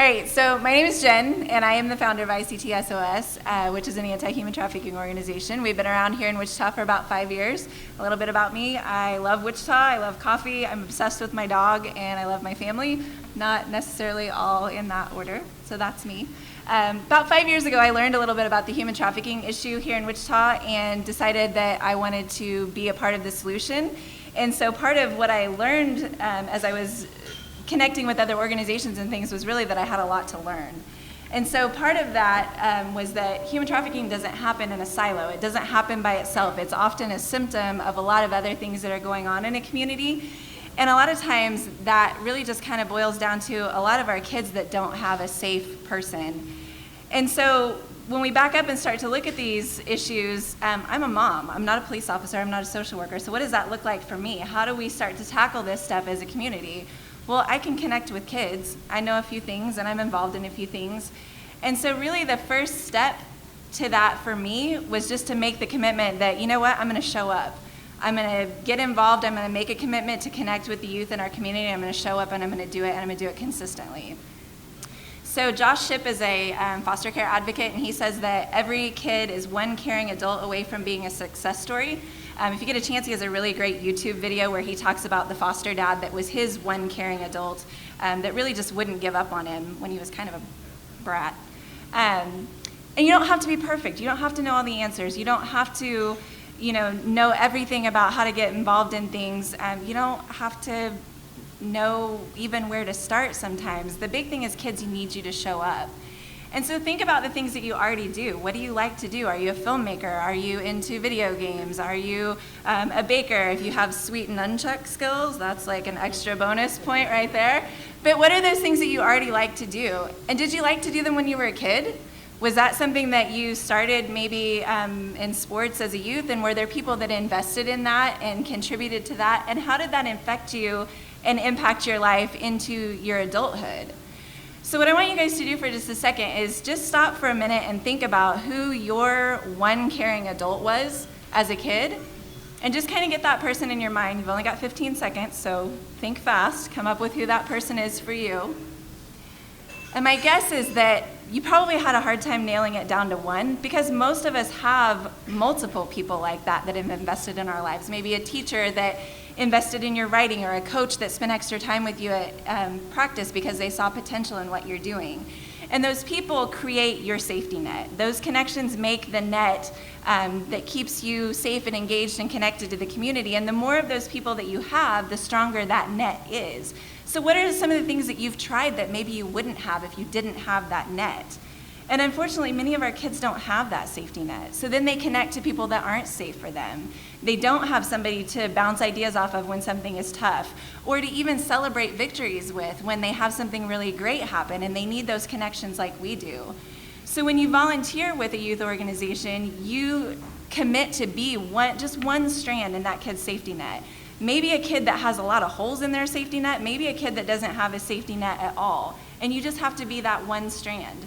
All right, so my name is Jen, and I am the founder of ICTSOS, which is an anti-human trafficking organization. We've been around here in Wichita for about 5 years. A little bit about me: I love Wichita, I love coffee, I'm obsessed with my dog, and I love my family. Not necessarily all in that order, so that's me. About 5 years ago, I learned a little bit about the human trafficking issue here in Wichita and decided that I wanted to be a part of the solution. And so part of what I learned as I was connecting with other organizations and things was really that I had a lot to learn. And so part of that was that human trafficking doesn't happen in a silo. It doesn't happen by itself. It's often a symptom of a lot of other things that are going on in a community. And a lot of times that really just kind of boils down to a lot of our kids that don't have a safe person. And so when we back up and start to look at these issues, I'm a mom. I'm not a police officer. I'm not a social worker. So what does that look like for me? How do we start to tackle this stuff as a community? Well, I can connect with kids. I know a few things, and I'm involved in a few things. And so really the first step to that for me was just to make the commitment that, you know what, I'm going to show up. I'm going to get involved. I'm going to make a commitment to connect with the youth in our community. I'm going to show up, and I'm going to do it, and I'm going to do it consistently. So Josh Shipp is a foster care advocate, and he says that every kid is one caring adult away from being a success story. If you get a chance, he has a really great YouTube video where he talks about the foster dad that was his one caring adult that really just wouldn't give up on him when he was kind of a brat. And you don't have to be perfect. You don't have to know all the answers. You don't have to, know everything about how to get involved in things. You don't have to know even where to start sometimes. The big thing is kids need you to show up. And so think about the things that you already do. What do you like to do? Are you a filmmaker? Are you into video games? Are you a baker? If you have sweet nunchuck skills, that's like an extra bonus point right there. But what are those things that you already like to do? And did you like to do them when you were a kid? Was that something that you started maybe in sports as a youth? And were there people that invested in that and contributed to that? And how did that affect you and impact your life into your adulthood? So what I want you guys to do for just a second is just stop for a minute and think about who your one caring adult was as a kid, and just kind of get that person in your mind. You've only got 15 seconds, so think fast. Come up with who that person is for you. And my guess is that you probably had a hard time nailing it down to one, because most of us have multiple people like that have invested in our lives. Maybe a teacher that invested in your writing, or a coach that spent extra time with you at practice because they saw potential in what you're doing. And those people create your safety net. Those connections make the net that keeps you safe and engaged and connected to the community. And the more of those people that you have, the stronger that net is. So what are some of the things that you've tried that maybe you wouldn't have if you didn't have that net? And unfortunately, many of our kids don't have that safety net. So then they connect to people that aren't safe for them. They don't have somebody to bounce ideas off of when something is tough, or to even celebrate victories with when they have something really great happen, and they need those connections like we do. So when you volunteer with a youth organization, you commit to be just one strand in that kid's safety net. Maybe a kid that has a lot of holes in their safety net, maybe a kid that doesn't have a safety net at all, and you just have to be that one strand.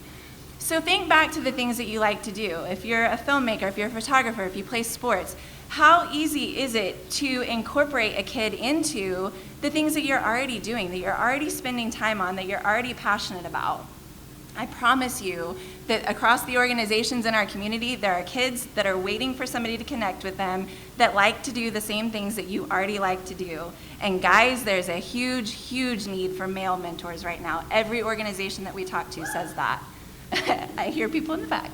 So think back to the things that you like to do. If you're a filmmaker, if you're a photographer, if you play sports, how easy is it to incorporate a kid into the things that you're already doing, that you're already spending time on, that you're already passionate about? I promise you that across the organizations in our community, there are kids that are waiting for somebody to connect with them that like to do the same things that you already like to do. And guys, there's a huge, huge need for male mentors right now. Every organization that we talk to says that. I hear people in the back.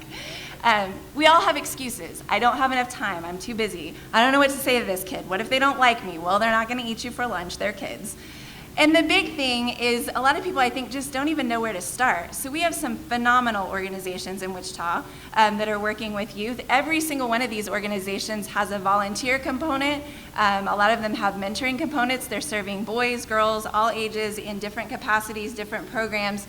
We all have excuses. I don't have enough time. I'm too busy. I don't know what to say to this kid. What if they don't like me? Well, they're not going to eat you for lunch. They're kids. And the big thing is a lot of people, I think, just don't even know where to start. So we have some phenomenal organizations in Wichita that are working with youth. Every single one of these organizations has a volunteer component. A lot of them have mentoring components. They're serving boys, girls, all ages in different capacities, different programs.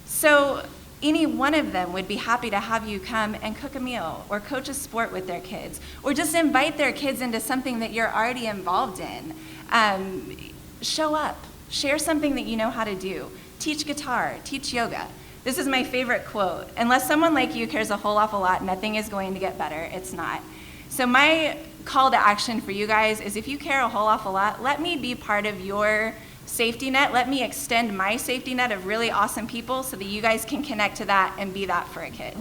So any one of them would be happy to have you come and cook a meal or coach a sport with their kids, or just invite their kids into something that you're already involved in. Show up, share something that you know how to do, teach guitar, teach yoga. This is my favorite quote: unless someone like you cares a whole awful lot, nothing is going to get better. It's not. So my call to action for you guys is, if you care a whole awful lot, let me be part of your safety net. Let me extend my safety net of really awesome people so that you guys can connect to that and be that for a kid.